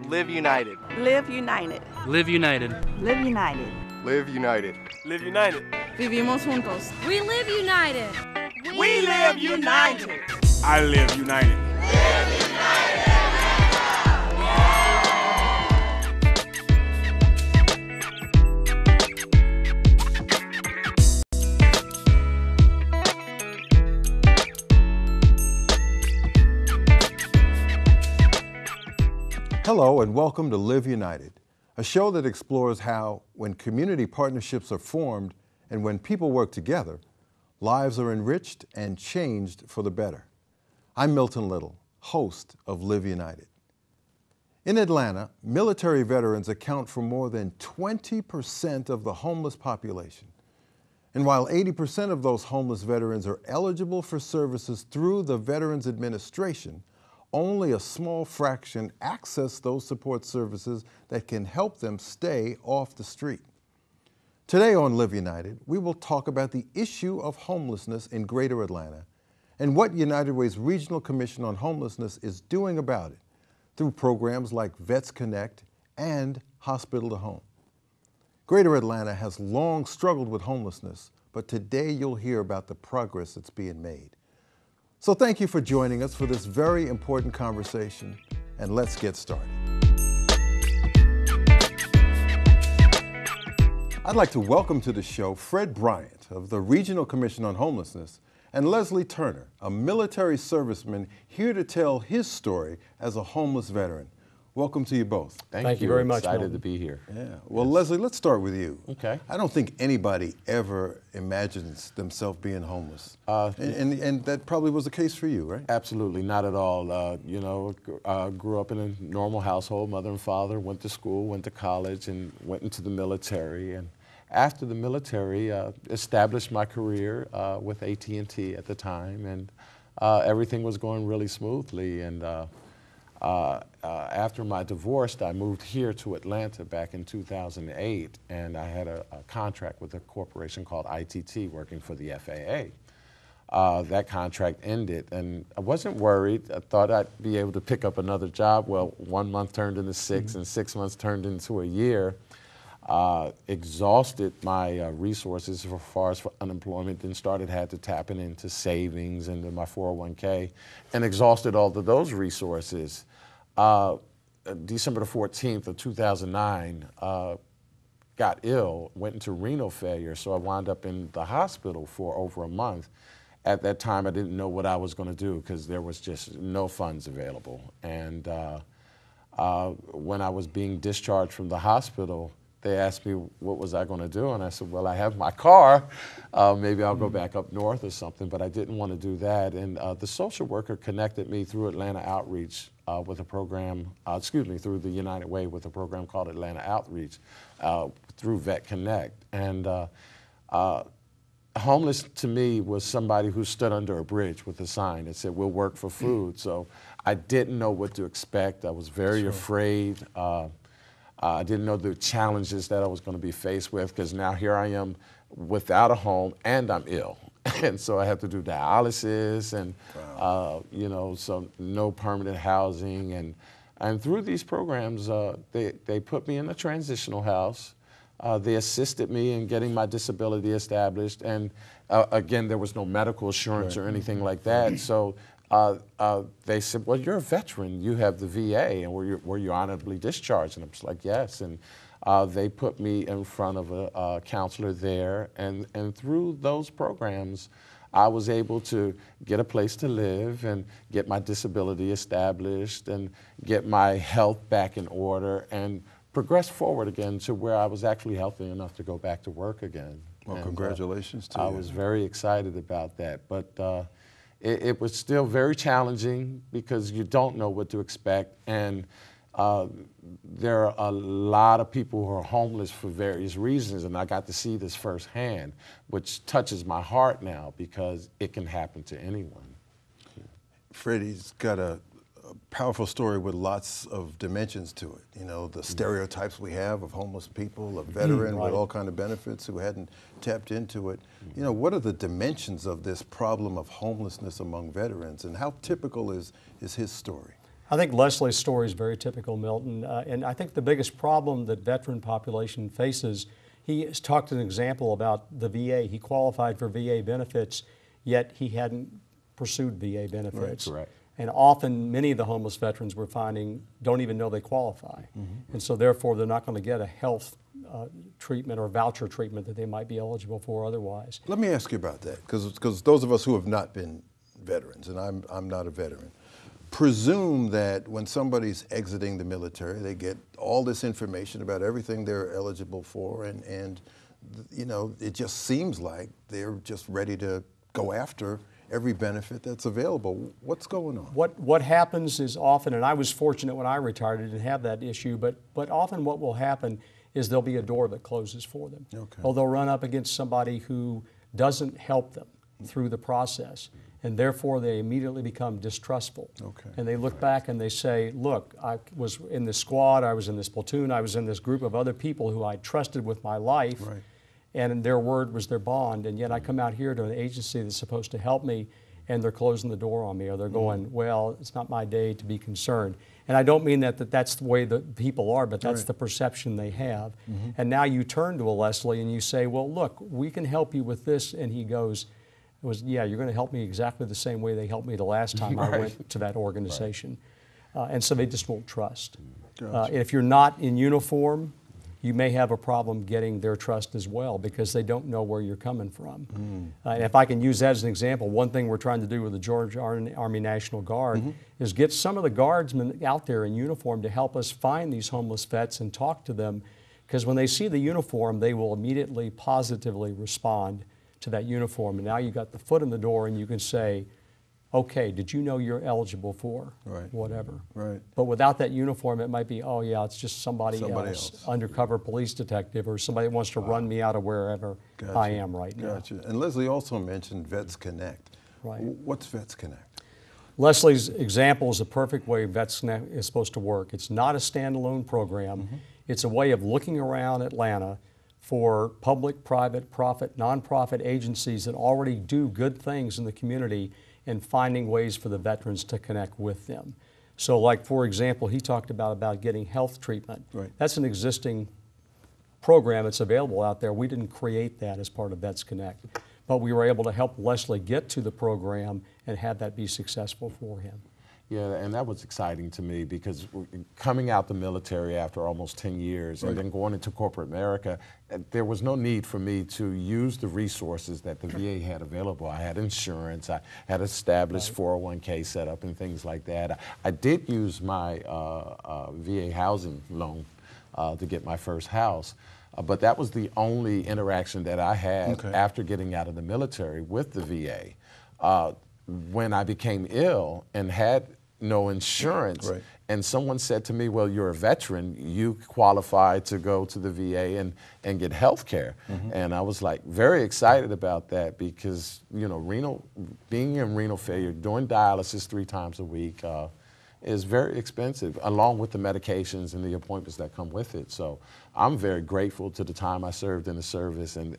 Live united. Live united. Live united. Live united. Live united. Live united. Vivimos juntos. We live united. We live united. I live united. Hello and welcome to Live United, a show that explores how, when community partnerships are formed and when people work together, lives are enriched and changed for the better. I'm Milton Little, host of Live United. In Atlanta, military veterans account for more than 20% of the homeless population. And while 80% of those homeless veterans are eligible for services through the Veterans Administration, only a small fraction access those support services that can help them stay off the street. Today on Live United, we will talk about the issue of homelessness in Greater Atlanta and what United Way's Regional Commission on Homelessness is doing about it through programs like Vets Connect and Hospital to Home. Greater Atlanta has long struggled with homelessness, but today you'll hear about the progress that's being made. So thank you for joining us for this very important conversation, and let's get started. I'd like to welcome to the show Fred Bryant of the Regional Commission on Homelessness and Leslie Turner, a military serviceman here to tell his story as a homeless veteran. Welcome to you both. Thank you very much. Excited to be here. Yeah. Well, yes. Leslie, let's start with you. Okay. I don't think anybody ever imagines themselves being homeless. And that probably was the case for you, right? Absolutely, not at all. Grew up in a normal household, mother and father, went to school, went to college, and went into the military. And after the military, established my career with AT&T at the time, and everything was going really smoothly. And after my divorce, I moved here to Atlanta back in 2008, and I had a contract with a corporation called ITT working for the FAA. That contract ended, and I wasn't worried. I thought I'd be able to pick up another job. Well, 1 month turned into six, and 6 months turned into a year. Exhausted my resources as far as for unemployment, then had to tapping into savings and my 401k, and exhausted all of those resources. December the 14th of 2009, got ill, went into renal failure, so I wound up in the hospital for over a month. At that time, I didn't know what I was going to do because there was just no funds available. And when I was being discharged from the hospital, they asked me what was I going to do, and I said, well, I have my car. Maybe I'll go back up north or something, but I didn't want to do that. And the social worker connected me through Atlanta Outreach with a program, through the United Way with a program called Atlanta Outreach through Vet Connect. And homeless to me was somebody who stood under a bridge with a sign that said, we'll work for food. So I didn't know what to expect. I was very afraid. I didn't know the challenges that I was going to be faced with, because now here I am without a home and I'm ill. And so I have to do dialysis and, so no permanent housing. And through these programs, they put me in a transitional house. They assisted me in getting my disability established. And again, there was no medical assurance or anything like that. So they said, well, you're a veteran. You have the VA, and were you honorably discharged? And I was like, yes. And they put me in front of a counselor there. And through those programs, I was able to get a place to live and get my disability established and get my health back in order and progress forward again to where I was actually healthy enough to go back to work again. Well, congratulations to you. I was very excited about that. But it was still very challenging because you don't know what to expect, and there are a lot of people who are homeless for various reasons, and I got to see this firsthand, which touches my heart now because it can happen to anyone. Freddie's got a powerful story with lots of dimensions to it. You know, the stereotypes we have of homeless people, a veteran with all kind of benefits who hadn't tapped into it. You know, what are the dimensions of this problem of homelessness among veterans, and how typical is his story? I think Leslie's story is very typical, Milton. And I think the biggest problem that veteran population faces, he has talked an example about the VA. He qualified for VA benefits, yet he hadn't pursued VA benefits. Right. And often, many of the homeless veterans we're finding don't even know they qualify. And so therefore, they're not going to get a health treatment or voucher treatment that they might be eligible for otherwise. Let me ask you about that, because those of us who have not been veterans, and I'm not a veteran, presume that when somebody's exiting the military, they get all this information about everything they're eligible for, and you know, it just seems like they're just ready to go after every benefit that's available. What's going on? What happens is often, and I was fortunate when I retired, I didn't have that issue, but often what will happen is there'll be a door that closes for them. Okay. Or they'll run up against somebody who doesn't help them through the process, and therefore they immediately become distrustful. Okay. And they look back and they say, look, I was in this squad, I was in this platoon, I was in this group of other people who I trusted with my life, Right. and their word was their bond, and yet I come out here to an agency that's supposed to help me, and they're closing the door on me, or they're going, well, it's not my day to be concerned. And I don't mean that that's the way that people are, but that's Right. the perception they have. And now you turn to a Leslie and you say, well, look, we can help you with this, and he goes, yeah, you're going to help me exactly the same way they helped me the last time I went to that organization. And so they just won't trust. Gotcha. If you're not in uniform, you may have a problem getting their trust as well, because they don't know where you're coming from. And if I can use that as an example, one thing we're trying to do with the Georgia Army National Guard is get some of the guardsmen out there in uniform to help us find these homeless vets and talk to them, because when they see the uniform, they will immediately positively respond to that uniform. And now you got the foot in the door, and you can say, okay, did you know you're eligible for whatever? Right. But without that uniform, it might be, oh yeah, it's just somebody else, undercover police detective, or somebody that wants to run me out of wherever I am right now. Gotcha. And Leslie also mentioned Vets Connect. Right. What's Vets Connect? Leslie's example is a perfect way Vets Connect is supposed to work. It's not a standalone program. It's a way of looking around Atlanta for public, private, profit, nonprofit agencies that already do good things in the community, and finding ways for the veterans to connect with them. So like, for example, he talked about getting health treatment. Right. That's an existing program that's available out there. We didn't create that as part of Vets Connect, but we were able to help Leslie get to the program and have that be successful for him. Yeah, and that was exciting to me, because coming out the military after almost 10 years and then going into corporate America, there was no need for me to use the resources that the VA had available. I had insurance, I had established 401k set up and things like that. I did use my VA housing loan to get my first house. But that was the only interaction that I had after getting out of the military with the VA. When I became ill and had no insurance, and someone said to me, well, you're a veteran, you qualify to go to the VA and get health care. And I was like very excited about that, because, you know, being in renal failure, doing dialysis 3 times a week is very expensive, along with the medications and the appointments that come with it. So I'm very grateful to the time I served in the service and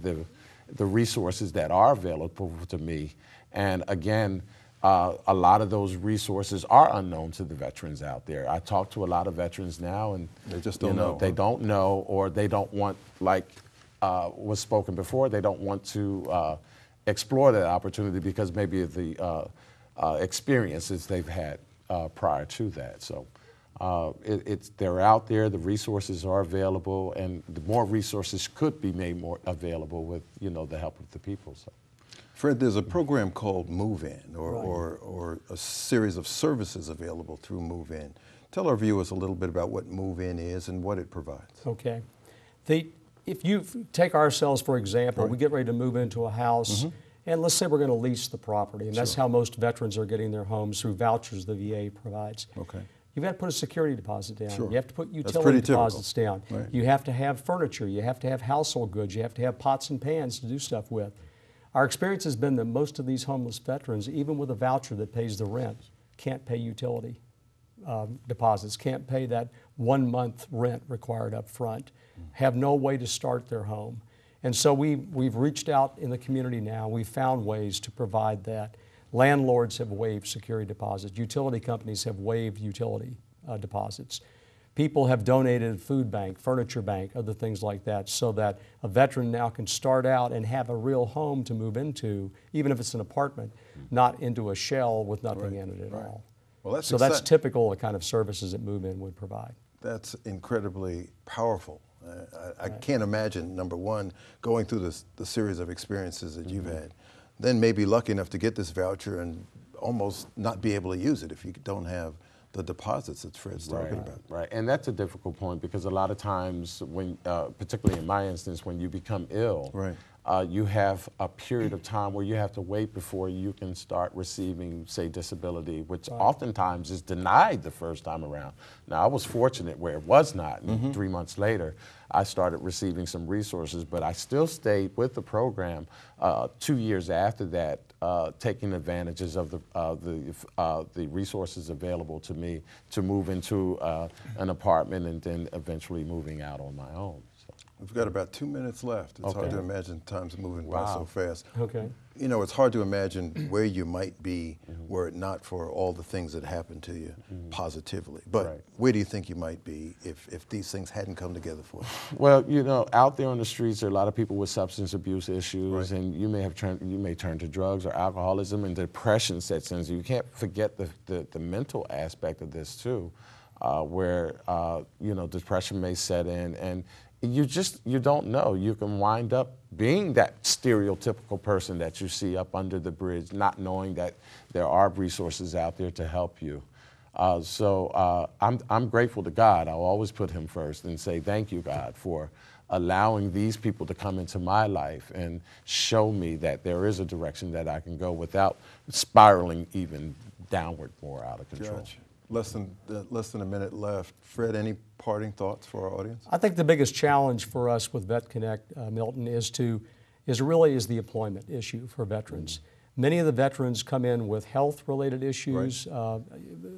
the resources that are available to me. And again, a lot of those resources are unknown to the veterans out there. I talk to a lot of veterans now, and they just don't know. They don't know, or they don't want, like was spoken before, they don't want to explore that opportunity because maybe of the experiences they've had prior to that. So they're out there, the resources are available, and the more resources could be made more available with, you know, the help of the people. So. Fred, there's a program called Move In, or a series of services available through Move In. Tell our viewers a little bit about what Move In is and what it provides. Okay. If you take ourselves, for example, we get ready to move into a house, and let's say we're going to lease the property, and that's how most veterans are getting their homes, through vouchers the VA provides. Okay. You've got to put a security deposit down. Sure. You have to put That's utility pretty typical. deposits down. Right. You have to have furniture. You have to have household goods. You have to have pots and pans to do stuff with. Our experience has been that most of these homeless veterans, even with a voucher that pays the rent, can't pay utility deposits, can't pay that 1 month rent required up front, have no way to start their home. And so we've reached out in the community now. We've found ways to provide that. Landlords have waived security deposits. Utility companies have waived utility deposits. People have donated food bank, furniture bank, other things like that, so that a veteran now can start out and have a real home to move into, even if it's an apartment, not into a shell with nothing in it at all. Well, so that's typical of the kind of services that Move In would provide. That's incredibly powerful. I can't imagine, number one, going through the series of experiences that you've had, then maybe lucky enough to get this voucher and almost not be able to use it if you don't have the deposits that Fred's talking about. Right, and that's a difficult point because a lot of times when, particularly in my instance, when you become ill, you have a period of time where you have to wait before you can start receiving, say, disability, which oftentimes is denied the first time around. Now, I was fortunate where it was not, and 3 months later, I started receiving some resources, but I still stayed with the program 2 years after that, taking advantages of the resources available to me to move into an apartment and then eventually moving out on my own. So. We've got about 2 minutes left. It's hard to imagine time's moving by so fast. Okay. You know, it's hard to imagine where you might be were it not for all the things that happened to you positively. But where do you think you might be if these things hadn't come together for you? Well, you know, out there on the streets, there are a lot of people with substance abuse issues, and you may turn to drugs or alcoholism, and depression sets in. So you can't forget the mental aspect of this too, where you know, depression may set in, and you don't know. You can wind up being that stereotypical person that you see up under the bridge, not knowing that there are resources out there to help you. So I'm grateful to God. I'll always put Him first and say, thank you, God, for allowing these people to come into my life and show me that there is a direction that I can go without spiraling even downward more out of control. Gotcha. Less than a minute left. Fred, any parting thoughts for our audience? I think the biggest challenge for us with Vet Connect, Milton, is the employment issue for veterans. Many of the veterans come in with health-related issues.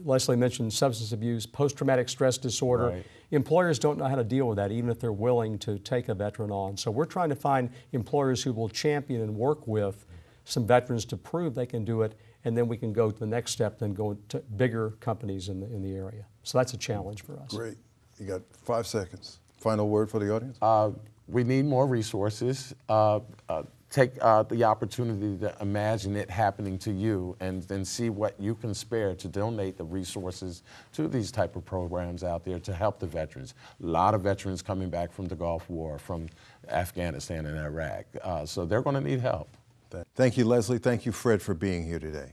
Leslie mentioned substance abuse, post-traumatic stress disorder. Employers don't know how to deal with that, even if they're willing to take a veteran on. So we're trying to find employers who will champion and work with some veterans to prove they can do it, and then we can go to the next step, then go to bigger companies in the area. So that's a challenge for us. Great. You got 5 seconds. Final word for the audience? We need more resources. Take the opportunity to imagine it happening to you and then see what you can spare to donate the resources to these type of programs out there to help the veterans. A lot of veterans coming back from the Gulf War, from Afghanistan and Iraq. So they're going to need help. Thank you, Leslie. Thank you, Fred, for being here today.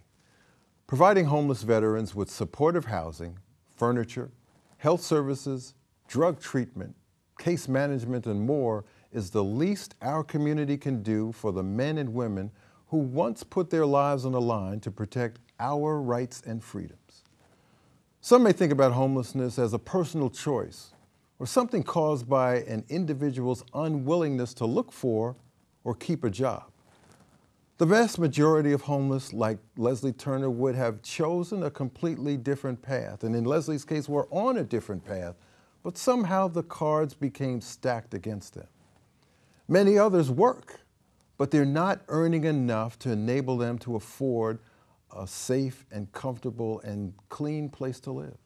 Providing homeless veterans with supportive housing, furniture, health services, drug treatment, case management, and more is the least our community can do for the men and women who once put their lives on the line to protect our rights and freedoms. Some may think about homelessness as a personal choice or something caused by an individual's unwillingness to look for or keep a job. The vast majority of homeless, like Leslie Turner, would have chosen a completely different path. And in Leslie's case, we're on a different path, but somehow the cards became stacked against them. Many others work, but they're not earning enough to enable them to afford a safe and comfortable and clean place to live.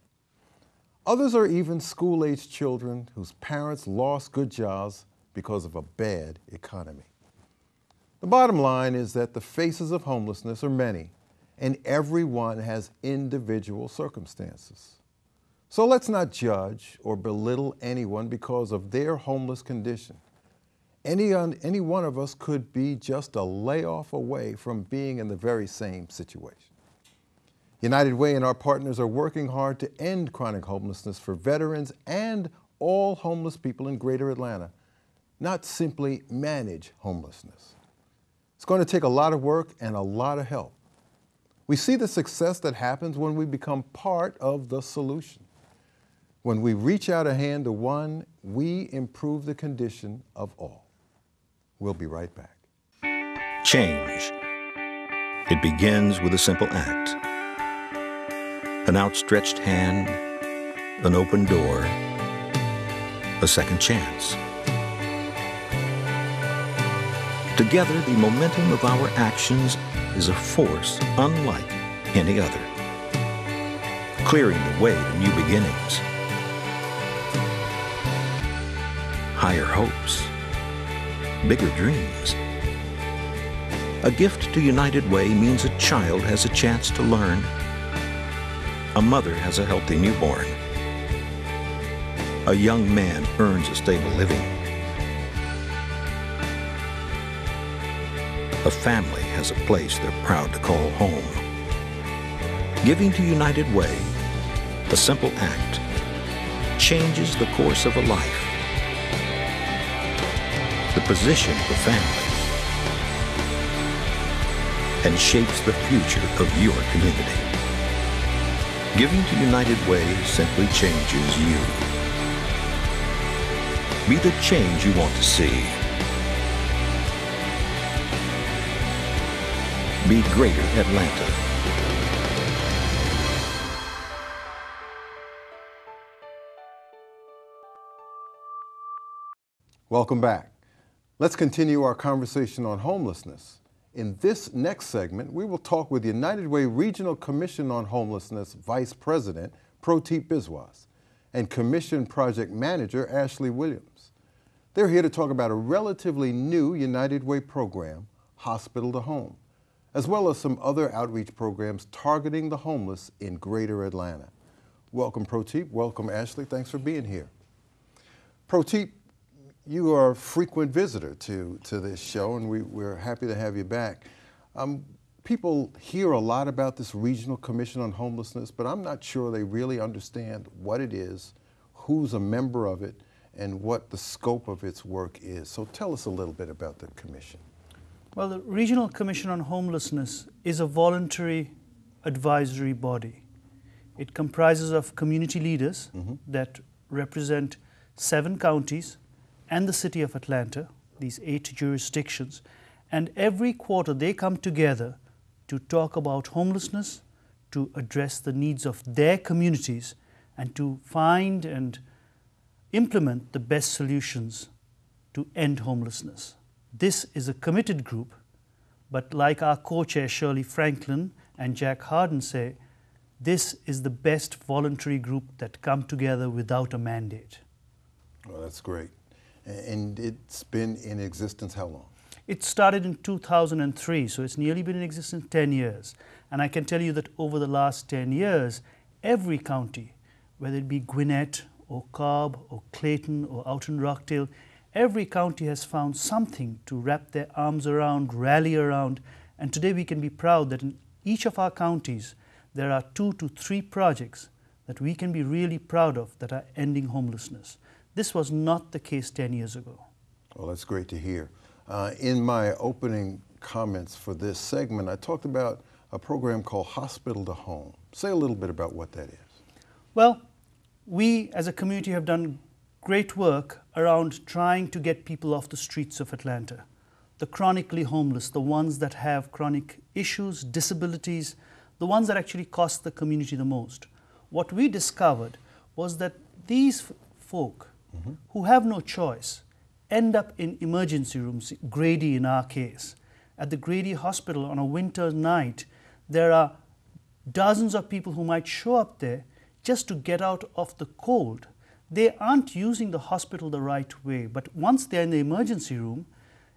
Others are even school-aged children whose parents lost good jobs because of a bad economy. The bottom line is that the faces of homelessness are many, and everyone has individual circumstances. So let's not judge or belittle anyone because of their homeless condition. Any one of us could be just a layoff away from being in the very same situation. United Way and our partners are working hard to end chronic homelessness for veterans and all homeless people in Greater Atlanta, not simply manage homelessness. It's going to take a lot of work and a lot of help. We see the success that happens when we become part of the solution. When we reach out a hand to one, we improve the condition of all. We'll be right back. Change. It begins with a simple act. An outstretched hand, an open door, a second chance. Together, the momentum of our actions is a force unlike any other, clearing the way to new beginnings, higher hopes, bigger dreams. A gift to United Way means a child has a chance to learn. A mother has a healthy newborn. A young man earns a stable living. A family has a place they're proud to call home. Giving to United Way, a simple act, changes the course of a life, the position of the family, and shapes the future of your community. Giving to United Way simply changes you. Be the change you want to see. Be Greater Atlanta. Welcome back. Let's continue our conversation on homelessness. In this next segment, we will talk with United Way Regional Commission on Homelessness Vice President Proteep Biswas and Commission Project Manager Ashley Williams. They're here to talk about a relatively new United Way program, Hospital to Home, as well as some other outreach programs targeting the homeless in Greater Atlanta. Welcome, Proteep. Welcome, Ashley. Thanks for being here. Proteep, you are a frequent visitor to this show, and we're happy to have you back. People hear a lot about this Regional Commission on Homelessness, but I'm not sure they really understand what it is, who's a member of it, and what the scope of its work is. So tell us a little bit about the commission. Well, the Regional Commission on Homelessness is a voluntary advisory body. It comprises of community leaders that represent 7 counties and the city of Atlanta, these 8 jurisdictions. And every quarter they come together to talk about homelessness, to address the needs of their communities, and to find and implement the best solutions to end homelessness. This is a committed group, but like our co-chair Shirley Franklin and Jack Harden say, this is the best voluntary group that come together without a mandate. Well, that's great. And it's been in existence how long? It started in 2003, so it's nearly been in existence 10 years. And I can tell you that over the last 10 years, every county, whether it be Gwinnett or Cobb or Clayton or out in Rockdale, every county has found something to wrap their arms around, rally around, and today we can be proud that in each of our counties there are 2 to 3 projects that we can be really proud of that are ending homelessness. This was not the case 10 years ago. Well, that's great to hear. In my opening comments for this segment, I talked about a program called Hospital to Home. Say a little bit about what that is. Well, we as a community have done great work around trying to get people off the streets of Atlanta. The chronically homeless, the ones that have chronic issues, disabilities, the ones that actually cost the community the most. What we discovered was that these folk who have no choice end up in emergency rooms, Grady in our case. At the Grady Hospital on a winter night, there are dozens of people who might show up there just to get out of the cold. They aren't using the hospital the right way, but once they're in the emergency room,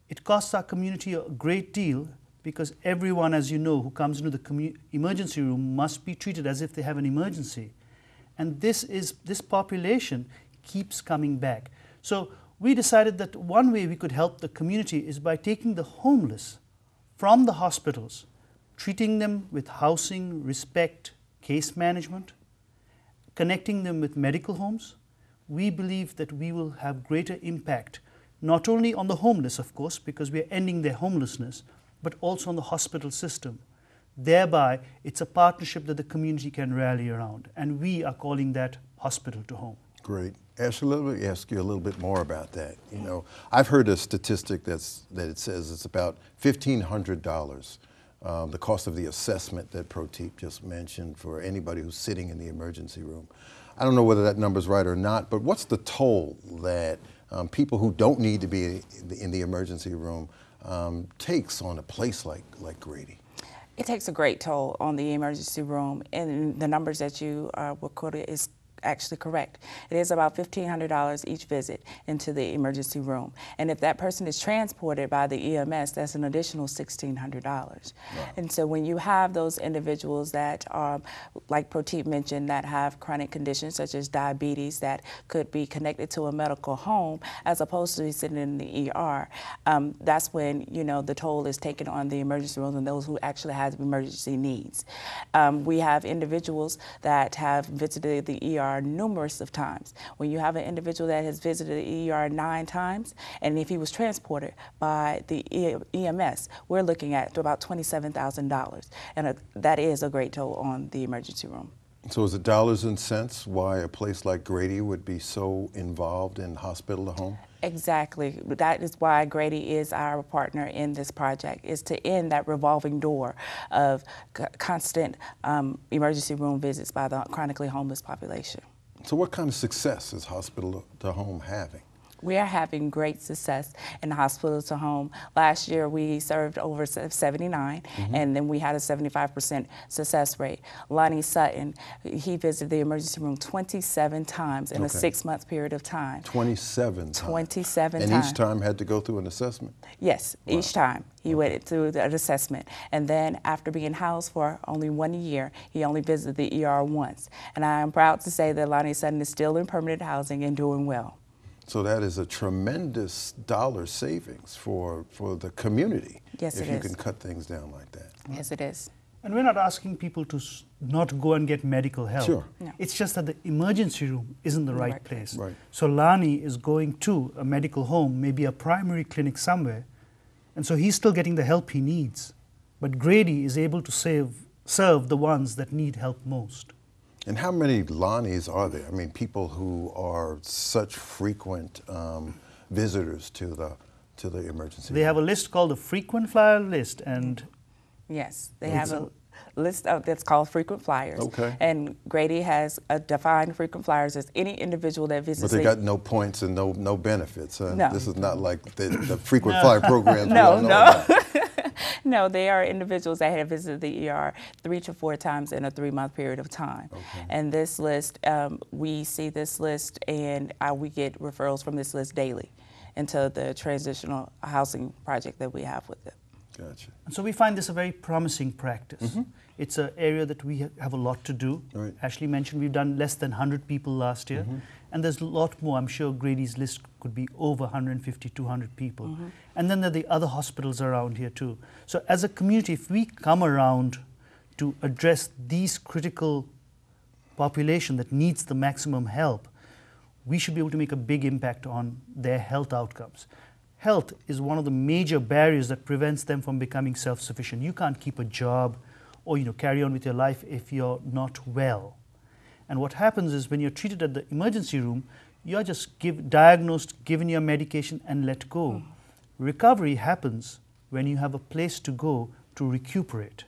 it costs our community a great deal because everyone, as you know, who comes into the emergency room must be treated as if they have an emergency. And this population keeps coming back. So we decided that one way we could help the community is by taking the homeless from the hospitals, treating them with housing, respect, case management, connecting them with medical homes. We believe that we will have greater impact, not only on the homeless, of course, because we are ending their homelessness, but also on the hospital system. Thereby, it's a partnership that the community can rally around, and we are calling that Hospital to Home. Great. Ashley, let me ask you a little bit more about that. You know, I've heard a statistic that it says it's about $1,500, the cost of the assessment that Proteep just mentioned for anybody who's sitting in the emergency room. I don't know whether that number's right or not, but what's the toll that people who don't need to be in the emergency room takes on a place like Grady? It takes a great toll on the emergency room, and the numbers that you were quoted is actually correct. It is about $1,500 each visit into the emergency room. And if that person is transported by the EMS, that's an additional $1,600. Wow. And so when you have those individuals that are, like Prateep mentioned, that have chronic conditions such as diabetes that could be connected to a medical home as opposed to sitting in the ER, that's when, you know, the toll is taken on the emergency rooms and those who actually have emergency needs. We have individuals that have visited the ER numerous of times. When you have an individual that has visited the ER 9 times, and if he was transported by the EMS, we're looking at about $27,000, and that is a great toll on the emergency room. So is it dollars and cents why a place like Grady would be so involved in hospital to home? Exactly. That is why Grady is our partner in this project, is to end that revolving door of constant emergency room visits by the chronically homeless population. So what kind of success is hospital to home having? We are having great success in the hospital to home. Last year we served over 79, and then we had a 75% success rate. Lonnie Sutton, he visited the emergency room 27 times in a 6-month period of time. 27 times? 27 and times. And each time had to go through an assessment? Yes, wow. Each time he went through an assessment. And then after being housed for only 1 year, he only visited the ER once. And I am proud to say that Lonnie Sutton is still in permanent housing and doing well. So that is a tremendous dollar savings for the community. Yes, it is. If you can cut things down like that. Yes, it is. And we're not asking people to not go and get medical help. Sure. No. It's just that the emergency room isn't the right place. Right. So Lani is going to a medical home, maybe a primary clinic somewhere, and so he's still getting the help he needs. But Grady is able to serve the ones that need help most. And how many Lonnies are there? I mean, people who are such frequent visitors to the emergency room. They have a list called the frequent flyer list, and yes, they have a list that's called frequent flyers. Okay. And Grady has defined frequent flyers as any individual that visits. But they got no points and no benefits. No. This is not like the frequent flyer programs. No. No, they are individuals that have visited the ER 3 to 4 times in a 3-month period of time. Okay. And this list, we see this list and we get referrals from this list daily into the transitional housing project that we have with them. Gotcha. And so we find this a very promising practice. It's an area that we have a lot to do. Right. Ashley mentioned we've done less than 100 people last year. And there's a lot more. I'm sure Grady's list could be over 150, 200 people. And then there are the other hospitals around here too. So as a community, if we come around to address these critical population that needs the maximum help, we should be able to make a big impact on their health outcomes. Health is one of the major barriers that prevents them from becoming self-sufficient. You can't keep a job or carry on with your life if you're not well. And what happens is when you're treated at the emergency room, you're just diagnosed, given your medication, and let go. Recovery happens when you have a place to go to recuperate.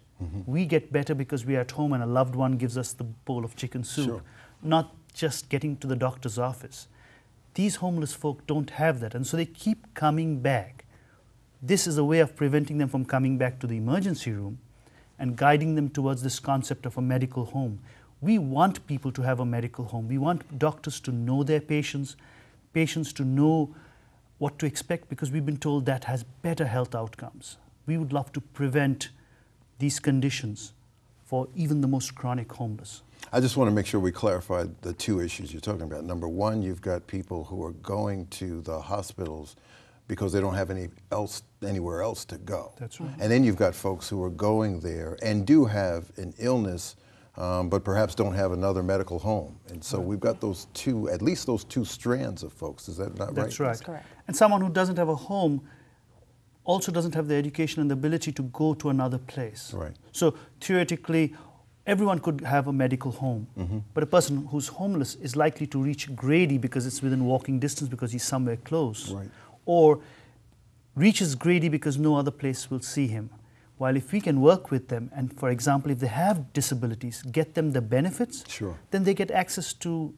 We get better because we are at home and a loved one gives us the bowl of chicken soup, not just getting to the doctor's office. These homeless folk don't have that, and so they keep coming back. This is a way of preventing them from coming back to the emergency room and guiding them towards this concept of a medical home. We want people to have a medical home. We want doctors to know their patients, patients to know what to expect, because we've been told that has better health outcomes. We would love to prevent these conditions for even the most chronic homeless. I just want to make sure we clarify the two issues you're talking about. Number one, you've got people who are going to the hospitals because they don't have anywhere else to go. That's right. And then you've got folks who are going there and do have an illness, but perhaps don't have another medical home. And so we've got those two, at least those two strands of folks. Is that not right? That's right. That's correct. And someone who doesn't have a home also doesn't have the education and the ability to go to another place. Right. So theoretically, everyone could have a medical home, but a person who's homeless is likely to reach Grady because it's within walking distance because he's somewhere close, right, or reaches Grady because no other place will see him. While if we can work with them and, for example, if they have disabilities, get them the benefits, then they get access to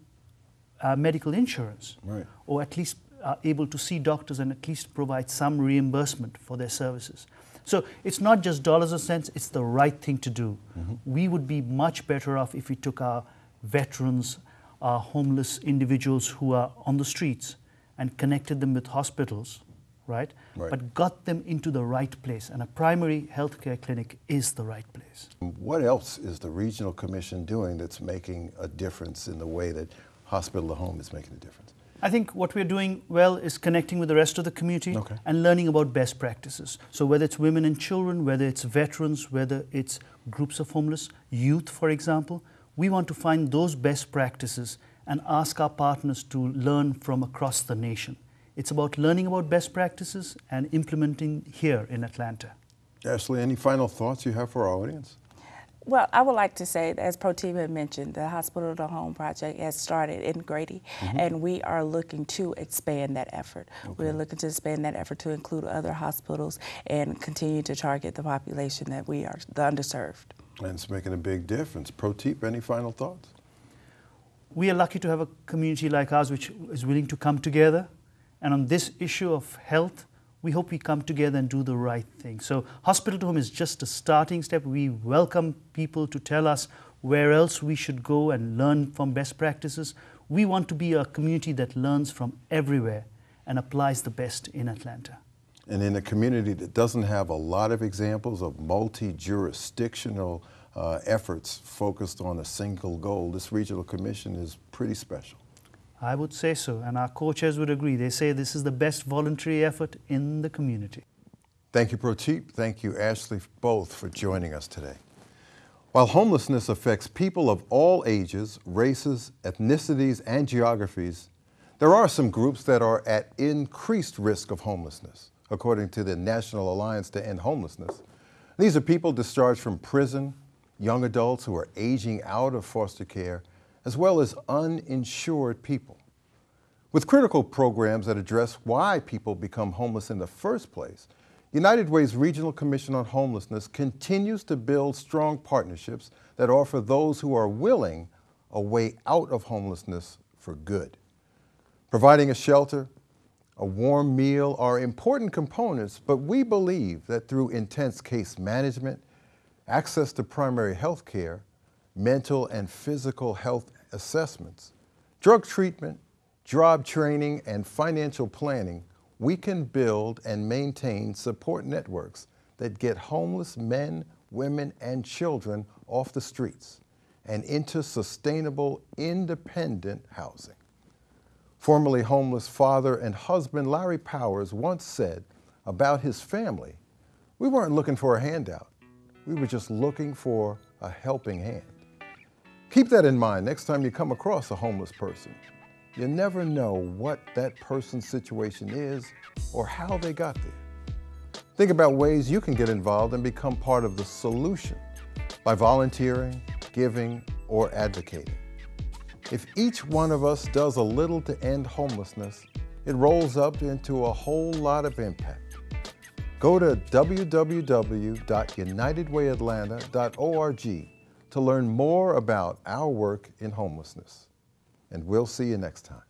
medical insurance, right, or at least are able to see doctors and at least provide some reimbursement for their services. So it's not just dollars or cents, it's the right thing to do. We would be much better off if we took our veterans, our homeless individuals who are on the streets and connected them with hospitals, right? But got them into the right place, and a primary healthcare clinic is the right place. What else is the Regional Commission doing that's making a difference in the way that hospital to home is making a difference? I think what we're doing well is connecting with the rest of the community and learning about best practices. So whether it's women and children, whether it's veterans, whether it's groups of homeless, youth, for example, we want to find those best practices and ask our partners to learn from across the nation. It's about learning about best practices and implementing here in Atlanta. Ashley, any final thoughts you have for our audience? Well, I would like to say, as Protein had mentioned, the Hospital to Home project has started in Grady, and we are looking to expand that effort. We're looking to expand that effort to include other hospitals and continue to target the population that we are, the underserved. And it's making a big difference. Protein, any final thoughts? We are lucky to have a community like ours which is willing to come together, and on this issue of health, we hope we come together and do the right thing. So Hospital to Home is just a starting step. We welcome people to tell us where else we should go and learn from best practices. We want to be a community that learns from everywhere and applies the best in Atlanta. And in a community that doesn't have a lot of examples of multi-jurisdictional efforts focused on a single goal, this Regional Commission is pretty special. I would say so, and our co-chairs would agree. They say this is the best voluntary effort in the community. Thank you, Proteep. Thank you, Ashley, both for joining us today. While homelessness affects people of all ages, races, ethnicities, and geographies, there are some groups that are at increased risk of homelessness, according to the National Alliance to End Homelessness. These are people discharged from prison, young adults who are aging out of foster care, as well as uninsured people. With critical programs that address why people become homeless in the first place, United Way's Regional Commission on Homelessness continues to build strong partnerships that offer those who are willing a way out of homelessness for good. Providing a shelter, a warm meal are important components, but we believe that through intense case management, access to primary health care, mental and physical health assessments, drug treatment, job training, and financial planning, we can build and maintain support networks that get homeless men, women, and children off the streets and into sustainable, independent housing. Formerly homeless father and husband Larry Powers once said about his family, "We weren't looking for a handout. We were just looking for a helping hand." Keep that in mind next time you come across a homeless person. You never know what that person's situation is or how they got there. Think about ways you can get involved and become part of the solution by volunteering, giving, or advocating. If each one of us does a little to end homelessness, it rolls up into a whole lot of impact. Go to www.unitedwayatlanta.org to learn more about our work in homelessness. And we'll see you next time.